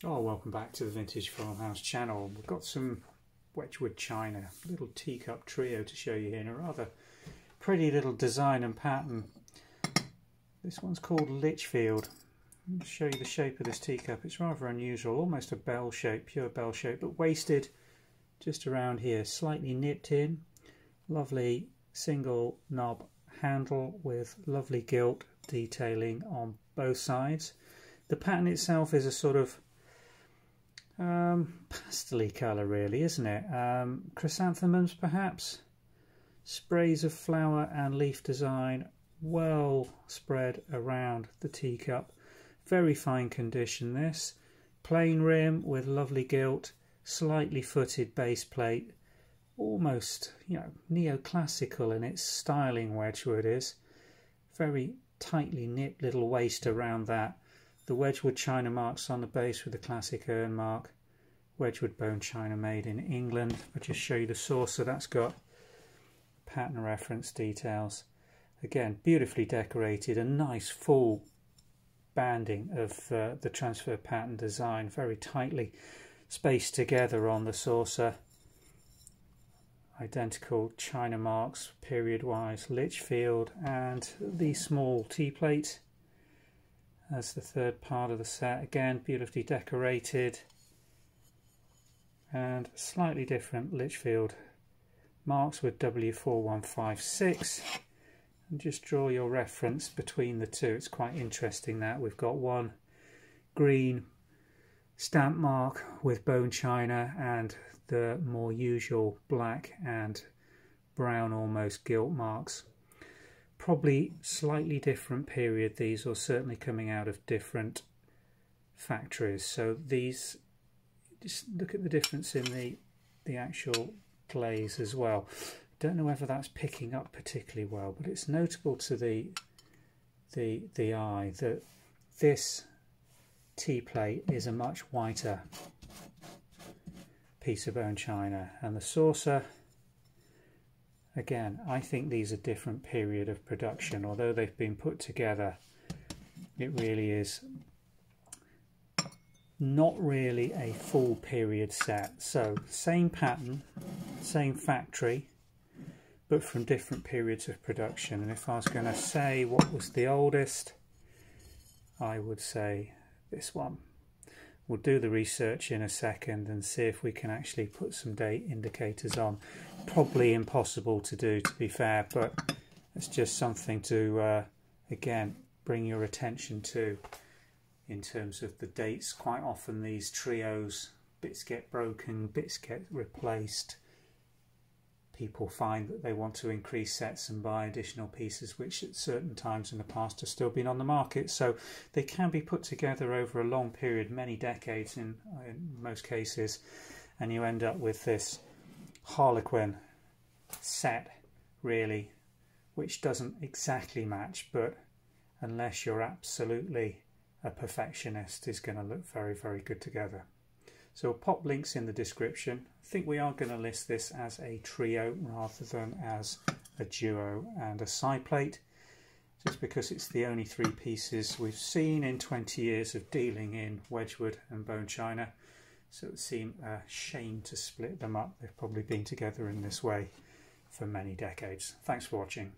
Oh, welcome back to the Vintage Farmhouse channel. We've got some Wedgwood china, a little teacup trio to show you here in a rather pretty little design and pattern. This one's called Lichfield. I'll show you the shape of this teacup. It's rather unusual, almost a bell shape, pure bell shape, but waisted just around here, slightly nipped in. Lovely single knob handle with lovely gilt detailing on both sides. The pattern itself is a sort of pastel-y colour really, isn't it? Chrysanthemums perhaps, sprays of flower and leaf design well spread around the teacup. Very fine condition this. Plain rim with lovely gilt, slightly footed base plate, almost, you know, neoclassical in its styling. Wedgwood is very tightly knit little waist around that. The Wedgwood china marks on the base with the classic urn mark. Wedgwood bone china made in England. I'll just show you the saucer. That's got pattern reference details. Again, beautifully decorated. A nice full banding of the transfer pattern design. Very tightly spaced together on the saucer. Identical china marks period-wise. Lichfield, and the small tea plate as the third part of the set. Again, beautifully decorated and slightly different Lichfield marks with W4156, and just draw your reference between the two. It's quite interesting that we've got one green stamp mark with bone china and the more usual black and brown almost gilt marks. Probably slightly different period these, or certainly coming out of different factories. So these, just look at the difference in the actual glaze as well. Don't know whether that's picking up particularly well, but it's notable to the eye that this tea plate is a much whiter piece of bone china, and the saucer, again, I think these are different period of production. Although they've been put together, it really is not really a full period set. So same pattern, same factory, but from different periods of production. And if I was going to say what was the oldest, I would say this one. We'll do the research in a second and see if we can actually put some date indicators on. Probably impossible to do, to be fair, but it's just something to again bring your attention to in terms of the dates. Quite often these trios, bits get broken, bits get replaced. People find that they want to increase sets and buy additional pieces, which at certain times in the past have still been on the market. So they can be put together over a long period, many decades in most cases, and you end up with this Harlequin set really, which doesn't exactly match, but unless you're absolutely a perfectionist, is going to look very, very good together. So we'll pop links in the description. I think we are going to list this as a trio rather than as a duo and a side plate, just because it's the only three pieces we've seen in 20 years of dealing in Wedgwood and bone china. So it would seem a shame to split them up. They've probably been together in this way for many decades. Thanks for watching.